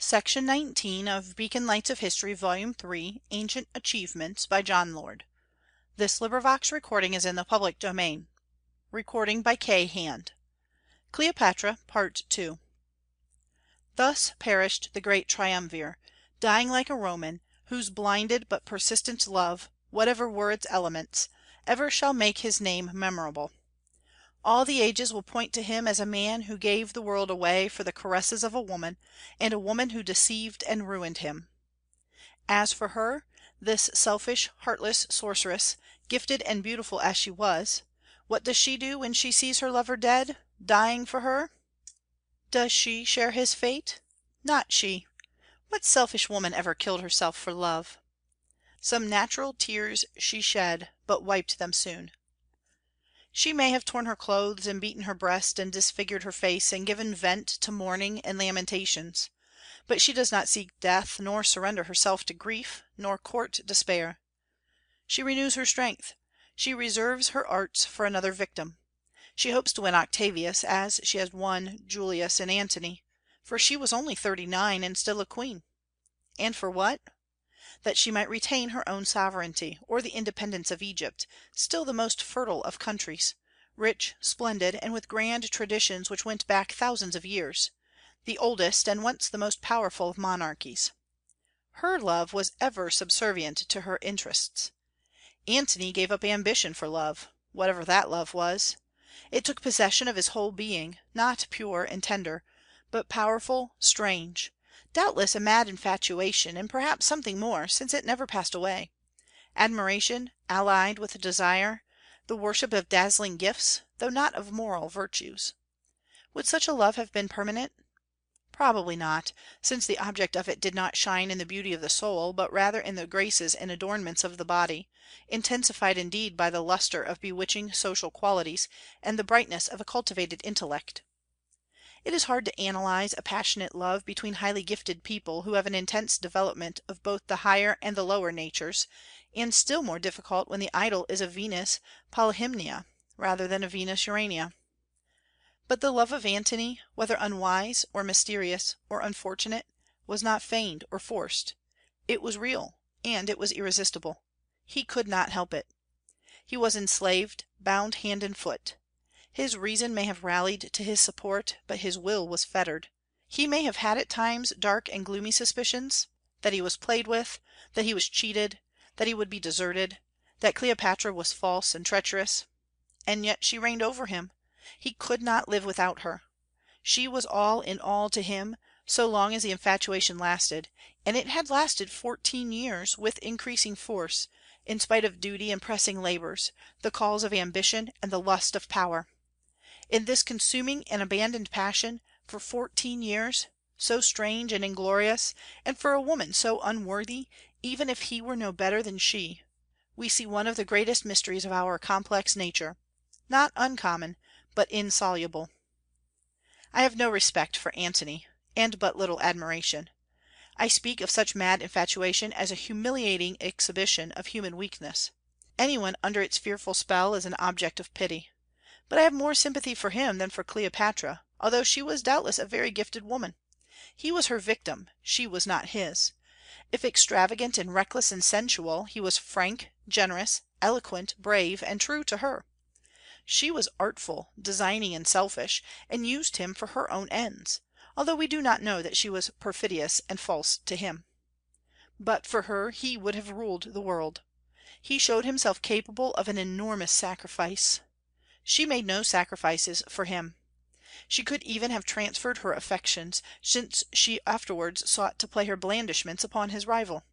Section 19 of Beacon Lights of History, Volume 3, Ancient Achievements, by John Lord. This recording is in the public domain. Recording by K. Hand. Cleopatra, Part 2. Thus perished the great triumvir, dying like a Roman, whose blinded but persistent love, whatever were its elements, ever shall make his name memorable. All the ages will point to him as a man who gave the world away for the caresses of a woman, and a woman who deceived and ruined him. As for her, this selfish, heartless sorceress, gifted and beautiful as she was, what does she do when she sees her lover dead, dying for her? Does she share his fate? Not she. What selfish woman ever killed herself for love? Some natural tears she shed, but wiped them soon. She may have torn her clothes, and beaten her breast, and disfigured her face, and given vent to mourning and lamentations; but she does not seek death, nor surrender herself to grief, nor court despair. She renews her strength. She reserves her arts for another victim. She hopes to win Octavius, as she has won Julius and Antony; for she was only 39, and still a queen. And for what? That she might retain her own sovereignty, or the independence of Egypt, still the most fertile of countries, rich, splendid, and with grand traditions which went back thousands of years, the oldest and once the most powerful of monarchies. Her love was ever subservient to her interests. Antony gave up ambition for love, whatever that love was. It took possession of his whole being, not pure and tender, but powerful, strange; doubtless a mad infatuation, and perhaps something more, since it never passed away. Admiration, allied with desire; the worship of dazzling gifts, though not of moral virtues. Would such a love have been permanent? Probably not, since the object of it did not shine in the beauty of the soul, but rather in the graces and adornments of the body, intensified indeed by the lustre of bewitching social qualities and the brightness of a cultivated intellect. It is hard to analyze a passionate love between highly gifted people who have an intense development of both the higher and the lower natures, and still more difficult when the idol is a Venus Polyhymnia rather than a Venus Urania. But the love of Antony, whether unwise, or mysterious, or unfortunate, was not feigned or forced. It was real, and it was irresistible. He could not help it. He was enslaved, bound hand and foot. His reason may have rallied to his support, but his will was fettered. He may have had at times dark and gloomy suspicions, that he was played with, that he was cheated, that he would be deserted, that Cleopatra was false and treacherous. And yet she reigned over him. He could not live without her. She was all in all to him, so long as the infatuation lasted, and it had lasted 14 years, with increasing force, in spite of duty and pressing labors, the calls of ambition and the lust of power. In this consuming and abandoned passion, for 14 years, so strange and inglorious, and for a woman so unworthy, even if he were no better than she, we see one of the greatest mysteries of our complex nature, not uncommon, but insoluble. I have no respect for Antony, and but little admiration. I speak of such mad infatuation as a humiliating exhibition of human weakness. Anyone under its fearful spell is an object of pity. But I have more sympathy for him than for Cleopatra, although she was doubtless a very gifted woman. He was her victim, she was not his. If extravagant and reckless and sensual, he was frank, generous, eloquent, brave, and true to her. She was artful, designing, and selfish, and used him for her own ends, although we do not know that she was perfidious and false to him. But for her he would have ruled the world. He showed himself capable of an enormous sacrifice. She made no sacrifices for him. She could even have transferred her affections, since she afterwards sought to play her blandishments upon his rival.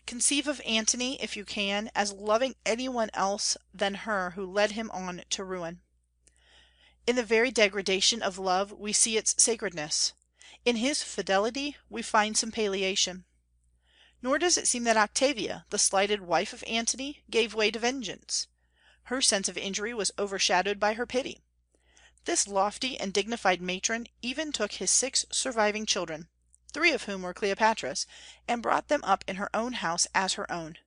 Conceive of Antony, if you can, as loving any one else than her who led him on to ruin. In the very degradation of love we see its sacredness. In his fidelity we find some palliation. Nor does it seem that Octavia, the slighted wife of Antony, gave way to vengeance. Her sense of injury was overshadowed by her pity. This lofty and dignified matron even took his 6 surviving children, 3 of whom were Cleopatra's, and brought them up in her own house as her own.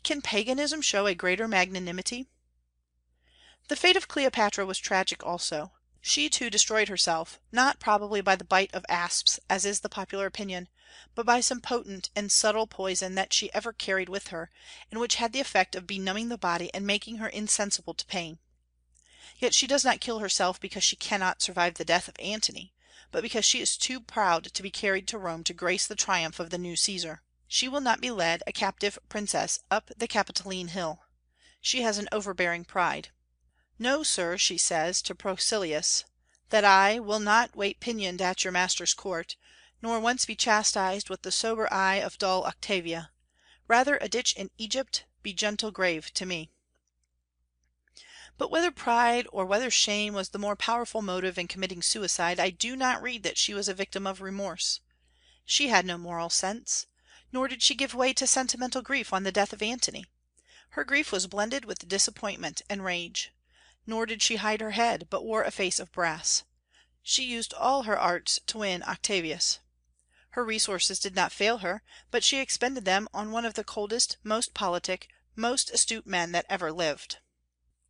Can paganism show a greater magnanimity? The fate of Cleopatra was tragic also. She too destroyed herself, not probably by the bite of asps, as is the popular opinion, but by some potent and subtle poison that she ever carried with her, and which had the effect of benumbing the body and making her insensible to pain. Yet she does not kill herself because she cannot survive the death of Antony, but because she is too proud to be carried to Rome to grace the triumph of the new Caesar. She will not be led, a captive princess, up the Capitoline Hill. She has an overbearing pride. "Know, sir," she says to Procilius, "that I will not wait pinioned at your master's court, nor once be chastised with the sober eye of dull Octavia. Rather a ditch in Egypt be gentle grave to me." But whether pride or whether shame was the more powerful motive in committing suicide, I do not read that she was a victim of remorse. She had no moral sense. Nor did she give way to sentimental grief on the death of Antony. Her grief was blended with disappointment and rage. Nor did she hide her head, but wore a face of brass. She used all her arts to win Octavius. Her resources did not fail her, but she expended them on one of the coldest, most politic, most astute men that ever lived.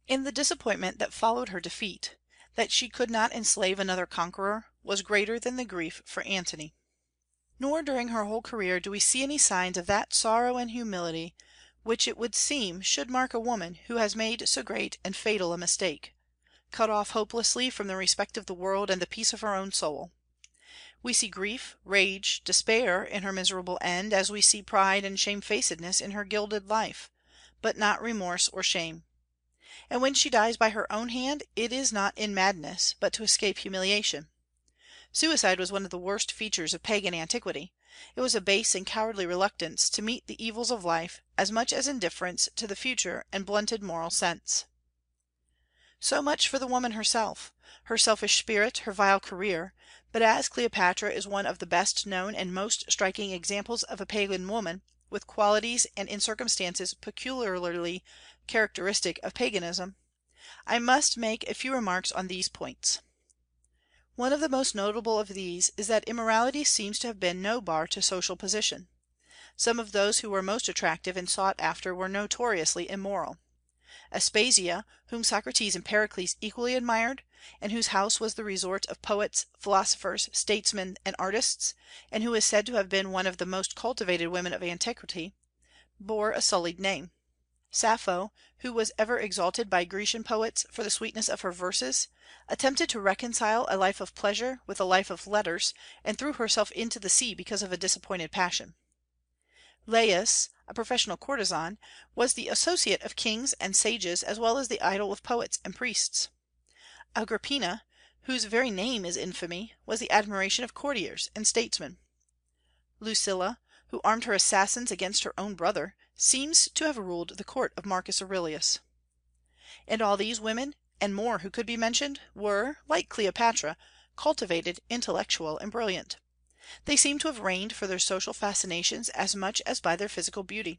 And the disappointment that followed her defeat, that she could not enslave another conqueror, was greater than the grief for Antony. Nor during her whole career do we see any signs of that sorrow and humility which it would seem should mark a woman who has made so great and fatal a mistake, cut off hopelessly from the respect of the world and the peace of her own soul. We see grief, rage, despair in her miserable end, as we see pride and shamefacedness in her gilded life, but not remorse or shame. And when she dies by her own hand, it is not in madness, but to escape humiliation. Suicide was one of the worst features of pagan antiquity. It was a base and cowardly reluctance to meet the evils of life, as much as indifference to the future and blunted moral sense. So much for the woman herself, her selfish spirit, her vile career; but as Cleopatra is one of the best known and most striking examples of a pagan woman, with qualities and in circumstances peculiarly characteristic of paganism, I must make a few remarks on these points. One of the most notable of these is that immorality seems to have been no bar to social position. Some of those who were most attractive and sought after were notoriously immoral. Aspasia, whom Socrates and Pericles equally admired, and whose house was the resort of poets, philosophers, statesmen, and artists, and who is said to have been one of the most cultivated women of antiquity, bore a sullied name. Sappho, who was ever exalted by Grecian poets for the sweetness of her verses, attempted to reconcile a life of pleasure with a life of letters, and threw herself into the sea because of a disappointed passion. Laius, a professional courtesan, was the associate of kings and sages as well as the idol of poets and priests. Agrippina, whose very name is infamy, was the admiration of courtiers and statesmen. Lucilla, who armed her assassins against her own brother, seems to have ruled the court of Marcus Aurelius. And all these women, and more who could be mentioned, were, like Cleopatra, cultivated, intellectual, and brilliant. They seem to have reigned for their social fascinations as much as by their physical beauty.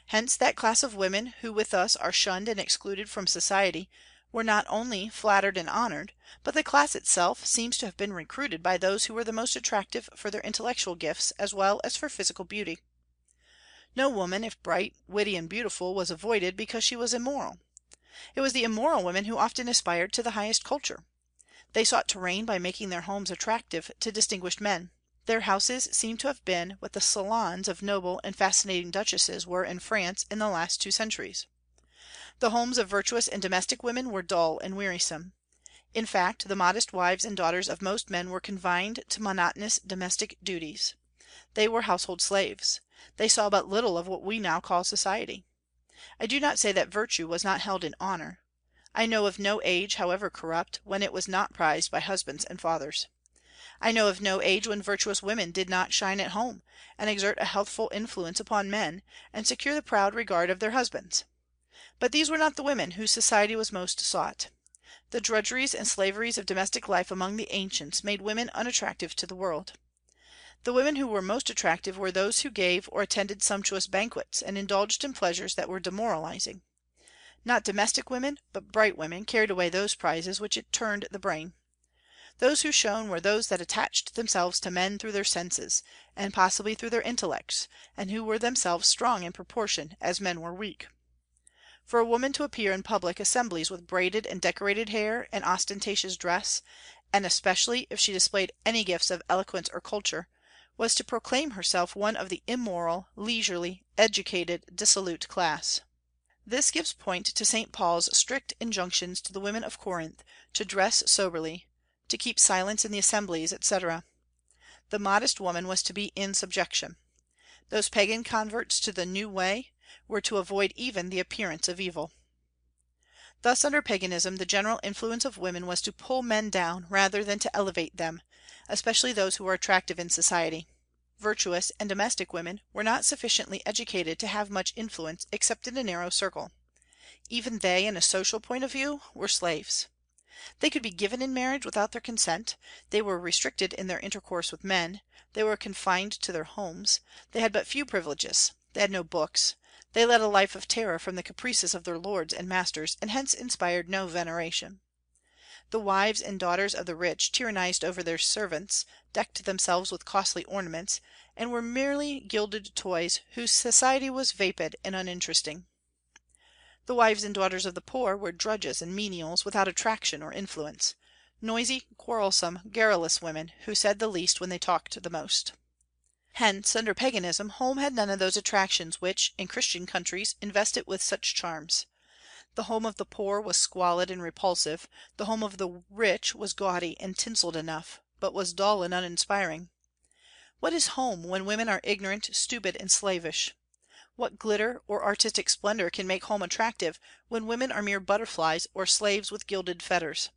Hence that class of women who with us are shunned and excluded from society were not only flattered and honored, but the class itself seems to have been recruited by those who were the most attractive for their intellectual gifts as well as for physical beauty. No woman, if bright, witty, and beautiful, was avoided because she was immoral. It was the immoral women who often aspired to the highest culture. They sought to reign by making their homes attractive to distinguished men. Their houses seem to have been what the salons of noble and fascinating duchesses were in France in the last 2 centuries. The homes of virtuous and domestic women were dull and wearisome. In fact, the modest wives and daughters of most men were confined to monotonous domestic duties. They were household slaves. They saw but little of what we now call society. I do not say that virtue was not held in honor. I know of no age, however corrupt, when it was not prized by husbands and fathers. I know of no age when virtuous women did not shine at home, and exert a healthful influence upon men, and secure the proud regard of their husbands. But these were not the women whose society was most sought. The drudgeries and slaveries of domestic life among the ancients made women unattractive to the world. The women who were most attractive were those who gave or attended sumptuous banquets, and indulged in pleasures that were demoralizing. Not domestic women, but bright women, carried away those prizes which it turned the brain. Those who shone were those that attached themselves to men through their senses, and possibly through their intellects, and who were themselves strong in proportion as men were weak. For a woman to appear in public assemblies with braided and decorated hair and ostentatious dress, and especially if she displayed any gifts of eloquence or culture, was to proclaim herself one of the immoral, leisurely, educated, dissolute class. This gives point to St. Paul's strict injunctions to the women of Corinth to dress soberly, to keep silence in the assemblies, etc. The modest woman was to be in subjection. Those pagan converts to the new way were to avoid even the appearance of evil. Thus under paganism the general influence of women was to pull men down rather than to elevate them, especially those who were attractive in society. Virtuous and domestic women were not sufficiently educated to have much influence except in a narrow circle. Even they, in a social point of view, were slaves. They could be given in marriage without their consent; they were restricted in their intercourse with men; they were confined to their homes; they had but few privileges; they had no books; they led a life of terror from the caprices of their lords and masters, and hence inspired no veneration. The wives and daughters of the rich tyrannized over their servants, decked themselves with costly ornaments, and were merely gilded toys whose society was vapid and uninteresting. The wives and daughters of the poor were drudges and menials, without attraction or influence, noisy, quarrelsome, garrulous women, who said the least when they talked the most. Hence, under paganism, home had none of those attractions which, in Christian countries, invest it with such charms. The home of the poor was squalid and repulsive; the home of the rich was gaudy and tinselled enough, but was dull and uninspiring. What is home when women are ignorant, stupid, and slavish? What glitter or artistic splendor can make home attractive when women are mere butterflies or slaves with gilded fetters?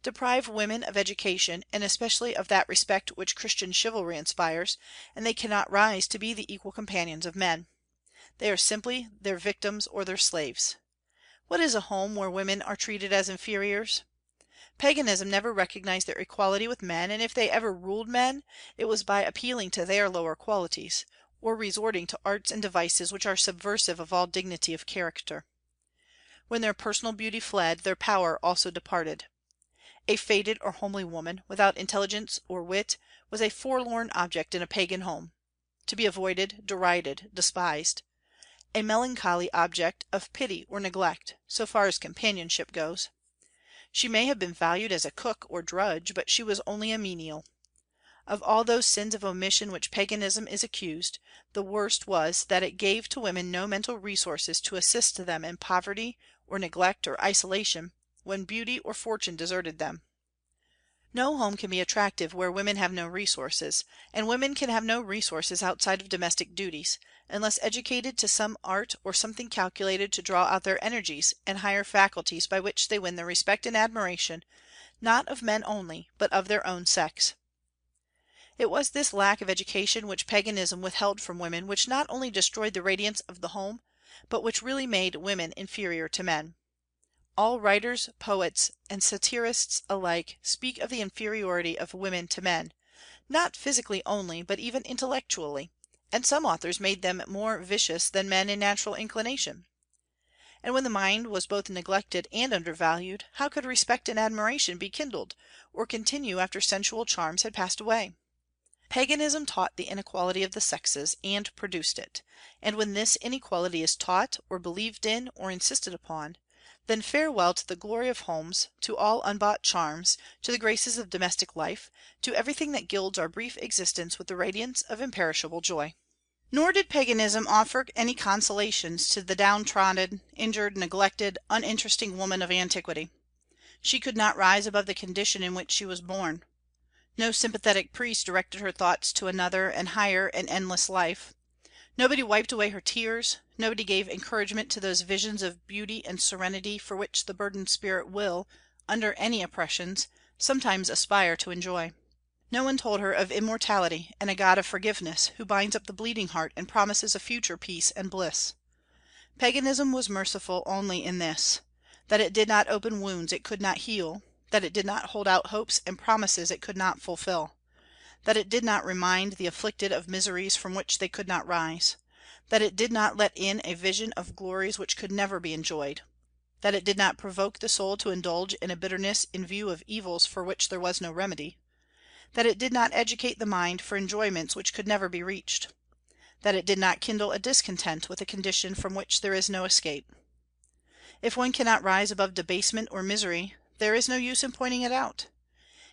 Deprive women of education, and especially of that respect which Christian chivalry inspires, and they cannot rise to be the equal companions of men. They are simply their victims or their slaves. What is a home where women are treated as inferiors? Paganism never recognized their equality with men, and if they ever ruled men, it was by appealing to their lower qualities, or resorting to arts and devices which are subversive of all dignity of character. When their personal beauty fled, their power also departed. A faded or homely woman, without intelligence or wit, was a forlorn object in a pagan home, to be avoided, derided, despised; a melancholy object of pity or neglect, so far as companionship goes. She may have been valued as a cook or drudge, but she was only a menial. Of all those sins of omission which paganism is accused, the worst was that it gave to women no mental resources to assist them in poverty, or neglect, or isolation, when beauty or fortune deserted them. No home can be attractive where women have no resources, and women can have no resources outside of domestic duties, unless educated to some art or something calculated to draw out their energies and higher faculties by which they win the respect and admiration, not of men only, but of their own sex. It was this lack of education which paganism withheld from women which not only destroyed the radiance of the home, but which really made women inferior to men. All writers, poets, and satirists alike speak of the inferiority of women to men, not physically only, but even intellectually, and some authors made them more vicious than men in natural inclination. And when the mind was both neglected and undervalued, how could respect and admiration be kindled, or continue after sensual charms had passed away? Paganism taught the inequality of the sexes, and produced it; and when this inequality is taught, or believed in, or insisted upon, then farewell to the glory of homes, to all unbought charms, to the graces of domestic life, to everything that gilds our brief existence with the radiance of imperishable joy. Nor did paganism offer any consolations to the downtrodden, injured, neglected, uninteresting woman of antiquity. She could not rise above the condition in which she was born. No sympathetic priest directed her thoughts to another and higher and endless life. Nobody wiped away her tears; nobody gave encouragement to those visions of beauty and serenity for which the burdened spirit will, under any oppressions, sometimes aspire to enjoy. No one told her of immortality and a God of forgiveness, who binds up the bleeding heart and promises a future peace and bliss. Paganism was merciful only in this, that it did not open wounds it could not heal, that it did not hold out hopes and promises it could not fulfil, that it did not remind the afflicted of miseries from which they could not rise, that it did not let in a vision of glories which could never be enjoyed, that it did not provoke the soul to indulge in a bitterness in view of evils for which there was no remedy, that it did not educate the mind for enjoyments which could never be reached, that it did not kindle a discontent with a condition from which there is no escape. If one cannot rise above debasement or misery, there is no use in pointing it out.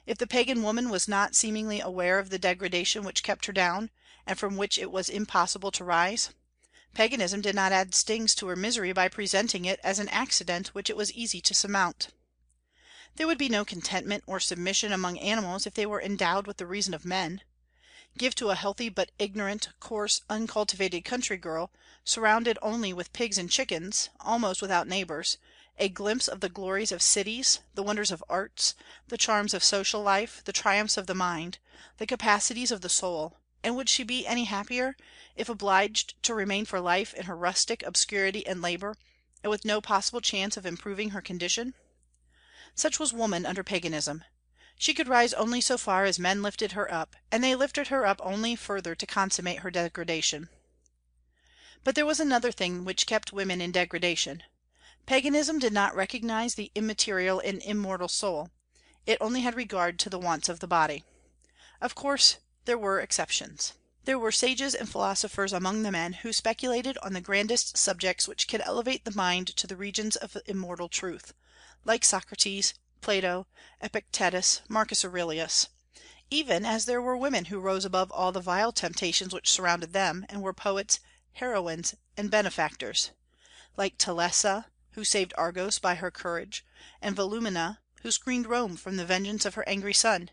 If the pagan woman was not seemingly aware of the degradation which kept her down, and from which it was impossible to rise, paganism did not add stings to her misery by presenting it as an accident which it was easy to surmount. There would be no contentment or submission among animals if they were endowed with the reason of men. Give to a healthy but ignorant, coarse, uncultivated country girl, surrounded only with pigs and chickens, almost without neighbors, a glimpse of the glories of cities, the wonders of arts, the charms of social life, the triumphs of the mind, the capacities of the soul, and would she be any happier, if obliged to remain for life in her rustic obscurity and labor, and with no possible chance of improving her condition? Such was woman under paganism. She could rise only so far as men lifted her up, and they lifted her up only further to consummate her degradation. But there was another thing which kept women in degradation. Paganism did not recognize the immaterial and immortal soul; it only had regard to the wants of the body. Of course, there were exceptions. There were sages and philosophers among the men who speculated on the grandest subjects which can elevate the mind to the regions of immortal truth, like Socrates, Plato, Epictetus, Marcus Aurelius; even as there were women who rose above all the vile temptations which surrounded them, and were poets, heroines, and benefactors, like Telesa, who saved Argos by her courage, and Volumnia, who screened Rome from the vengeance of her angry son,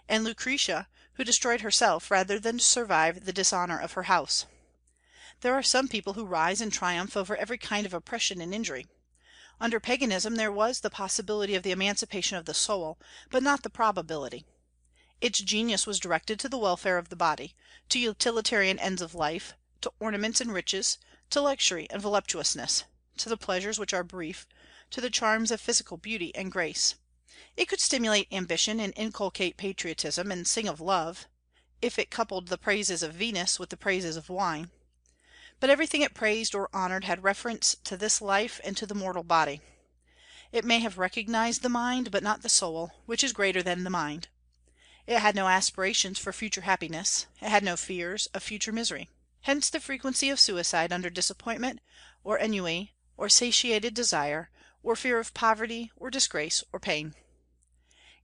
and Lucretia, who destroyed herself rather than survive the dishonor of her house. There are some people who rise and triumph over every kind of oppression and injury. Under paganism there was the possibility of the emancipation of the soul, but not the probability. Its genius was directed to the welfare of the body, to utilitarian ends of life, to ornaments and riches, to luxury and voluptuousness, to the pleasures which are brief, to the charms of physical beauty and grace. It could stimulate ambition and inculcate patriotism, and sing of love, if it coupled the praises of Venus with the praises of wine. But everything it praised or honored had reference to this life and to the mortal body. It may have recognized the mind, but not the soul, which is greater than the mind. It had no aspirations for future happiness; it had no fears of future misery. Hence the frequency of suicide under disappointment, or ennui, or satiated desire, or fear of poverty, or disgrace, or pain.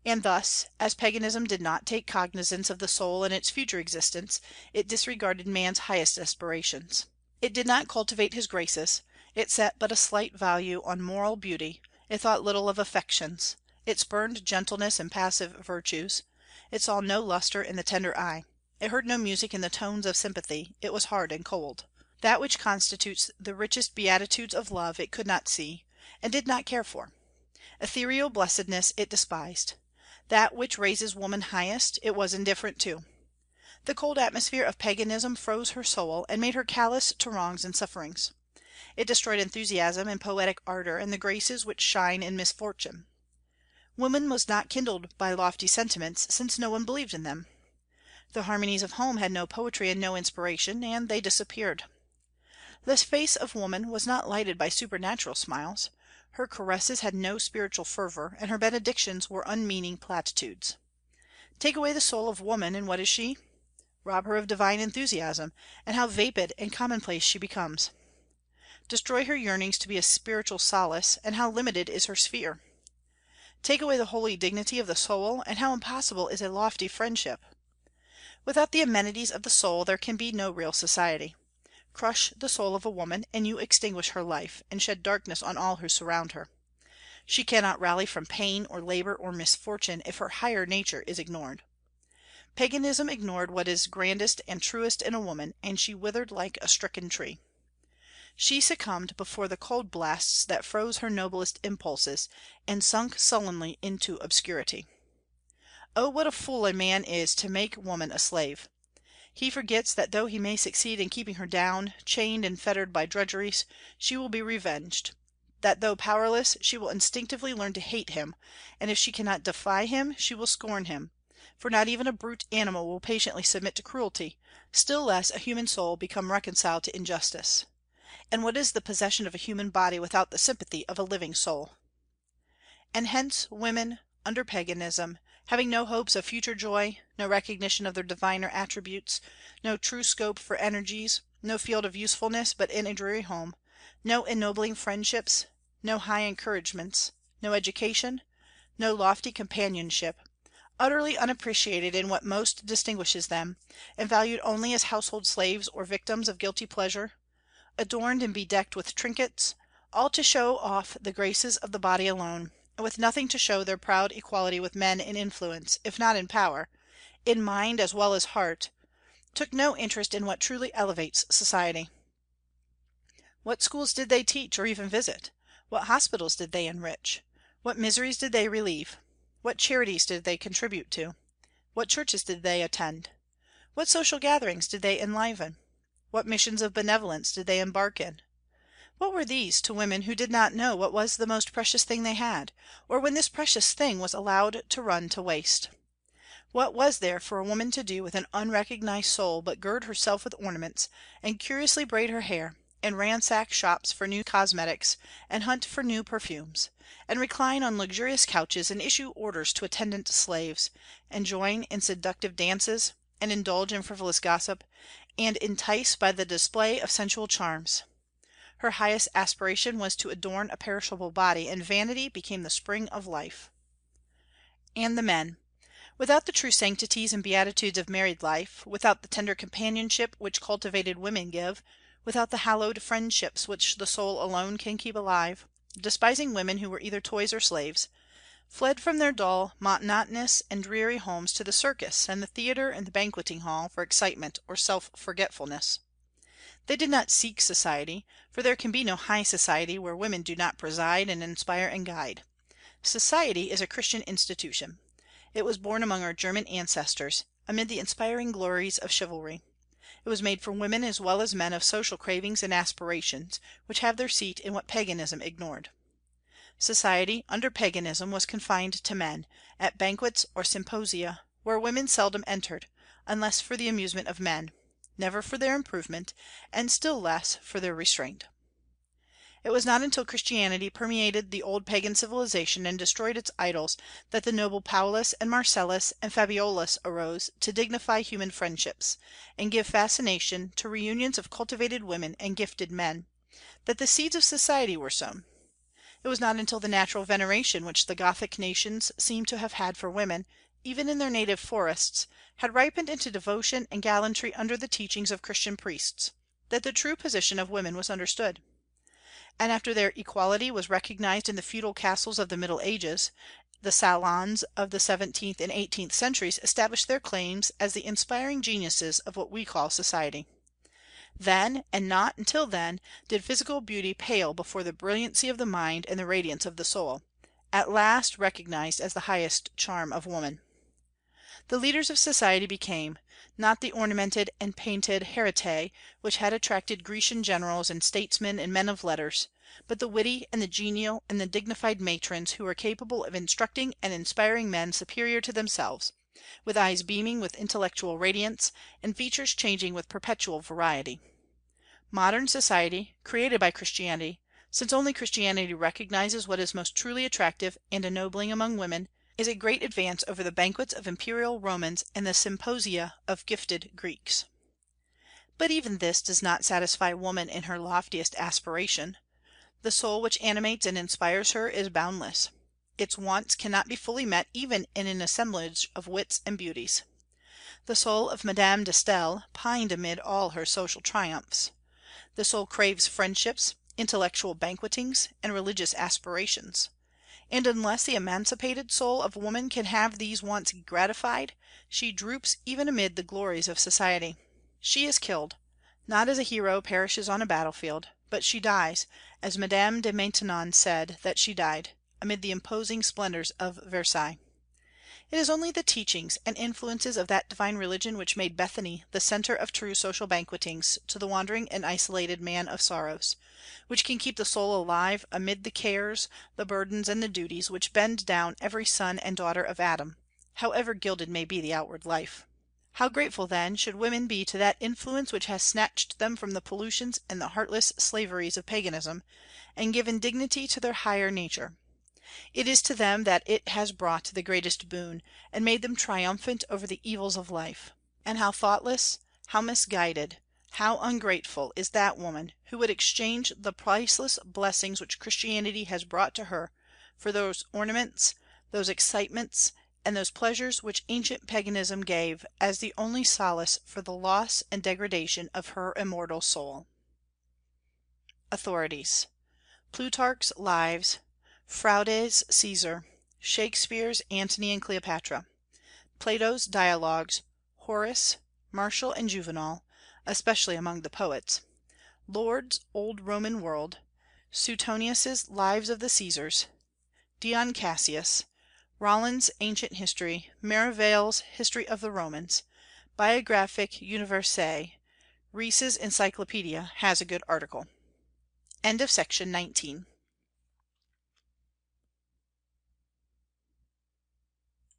And thus, as paganism did not take cognizance of the soul and its future existence, it disregarded man's highest aspirations. It did not cultivate his graces; it set but a slight value on moral beauty; it thought little of affections; it spurned gentleness and passive virtues; it saw no lustre in the tender eye; it heard no music in the tones of sympathy; it was hard and cold. That which constitutes the richest beatitudes of love it could not see, and did not care for. Ethereal blessedness it despised. That which raises woman highest it was indifferent to. The cold atmosphere of paganism froze her soul, and made her callous to wrongs and sufferings. It destroyed enthusiasm and poetic ardor and the graces which shine in misfortune. Woman was not kindled by lofty sentiments, since no one believed in them. The harmonies of home had no poetry and no inspiration, and they disappeared. The face of woman was not lighted by supernatural smiles; her caresses had no spiritual fervor, and her benedictions were unmeaning platitudes. Take away the soul of woman, and what is she? Rob her of divine enthusiasm, and how vapid and commonplace she becomes. Destroy her yearnings to be a spiritual solace, and how limited is her sphere. Take away the holy dignity of the soul, and how impossible is a lofty friendship. Without the amenities of the soul there can be no real society. Crush the soul of a woman, and you extinguish her life, and shed darkness on all who surround her. She cannot rally from pain or labor or misfortune if her higher nature is ignored. Paganism ignored what is grandest and truest in a woman, and she withered like a stricken tree. She succumbed before the cold blasts that froze her noblest impulses, and sunk sullenly into obscurity. Oh, what a fool a man is to make woman a slave! He forgets that though he may succeed in keeping her down, chained and fettered by drudgeries, she will be revenged; that though powerless, she will instinctively learn to hate him, and if she cannot defy him, she will scorn him; for not even a brute animal will patiently submit to cruelty, still less a human soul become reconciled to injustice. And what is the possession of a human body without the sympathy of a living soul? And hence women, under paganism, having no hopes of future joy, no recognition of their diviner attributes, no true scope for energies, no field of usefulness but in a dreary home, no ennobling friendships, no high encouragements, no education, no lofty companionship, utterly unappreciated in what most distinguishes them, and valued only as household slaves or victims of guilty pleasure, adorned and bedecked with trinkets, all to show off the graces of the body alone, and with nothing to show their proud equality with men in influence, if not in power, in mind as well as heart, took no interest in what truly elevates society. What schools did they teach or even visit? What hospitals did they enrich? What miseries did they relieve? What charities did they contribute to? What churches did they attend? What social gatherings did they enliven? What missions of benevolence did they embark in? What were these to women who did not know what was the most precious thing they had, or when this precious thing was allowed to run to waste? What was there for a woman to do with an unrecognized soul but gird herself with ornaments, and curiously braid her hair, and ransack shops for new cosmetics, and hunt for new perfumes, and recline on luxurious couches, and issue orders to attendant slaves, and join in seductive dances, and indulge in frivolous gossip, and entice by the display of sensual charms? Her highest aspiration was to adorn a perishable body, and vanity became the spring of life. And the men, without the true sanctities and beatitudes of married life, without the tender companionship which cultivated women give, without the hallowed friendships which the soul alone can keep alive, despising women who were either toys or slaves, fled from their dull, monotonous, and dreary homes to the circus and the theatre and the banqueting hall for excitement or self-forgetfulness. They did not seek society, for there can be no high society where women do not preside and inspire and guide. Society is a Christian institution. It was born among our German ancestors, amid the inspiring glories of chivalry. It was made for women as well as men of social cravings and aspirations, which have their seat in what paganism ignored. Society, under paganism, was confined to men, at banquets or symposia, where women seldom entered, unless for the amusement of men, never for their improvement, and still less for their restraint. It was not until Christianity permeated the old pagan civilization and destroyed its idols that the noble Paulus and Marcellus and Fabiolas arose to dignify human friendships, and give fascination to reunions of cultivated women and gifted men, that the seeds of society were sown. It was not until the natural veneration which the Gothic nations seem to have had for women, even in their native forests, had ripened into devotion and gallantry under the teachings of Christian priests, that the true position of women was understood. And after their equality was recognized in the feudal castles of the Middle Ages, the salons of the 17th and 18th centuries established their claims as the inspiring geniuses of what we call society. Then, and not until then, did physical beauty pale before the brilliancy of the mind and the radiance of the soul, at last recognized as the highest charm of woman. The leaders of society became, not the ornamented and painted hérité which had attracted Grecian generals and statesmen and men of letters, but the witty and the genial and the dignified matrons who were capable of instructing and inspiring men superior to themselves, with eyes beaming with intellectual radiance, and features changing with perpetual variety. Modern society, created by Christianity, since only Christianity recognizes what is most truly attractive and ennobling among women, is a great advance over the banquets of imperial Romans and the symposia of gifted Greeks. But even this does not satisfy woman in her loftiest aspiration. The soul which animates and inspires her is boundless. Its wants cannot be fully met even in an assemblage of wits and beauties. The soul of Madame de Staël pined amid all her social triumphs. The soul craves friendships, intellectual banquetings, and religious aspirations. And unless the emancipated soul of woman can have these wants gratified, she droops even amid the glories of society. She is killed, not as a hero perishes on a battlefield, but she dies, as Madame de Maintenon said that she died, amid the imposing splendors of Versailles. It is only the teachings and influences of that divine religion which made Bethany the center of true social banquetings to the wandering and isolated man of sorrows, which can keep the soul alive amid the cares, the burdens, and the duties which bend down every son and daughter of Adam, however gilded may be the outward life. How grateful, then, should women be to that influence which has snatched them from the pollutions and the heartless slaveries of paganism, and given dignity to their higher nature. It is to them that it has brought the greatest boon, and made them triumphant over the evils of life. And how thoughtless, how misguided, How ungrateful is that woman who would exchange the priceless blessings which Christianity has brought to her for those ornaments, those excitements, and those pleasures which ancient paganism gave as the only solace for the loss and degradation of her immortal soul. Authorities: Plutarch's Lives, Froude's Caesar, Shakespeare's Antony and Cleopatra, Plato's Dialogues, Horace, Martial and Juvenal, especially among the poets, Lord's Old Roman World, Suetonius's Lives of the Caesars, Dion Cassius, Rollin's Ancient History, Merivale's History of the Romans, Biographic Universelle, Rees's Encyclopedia has a good article. Section 19.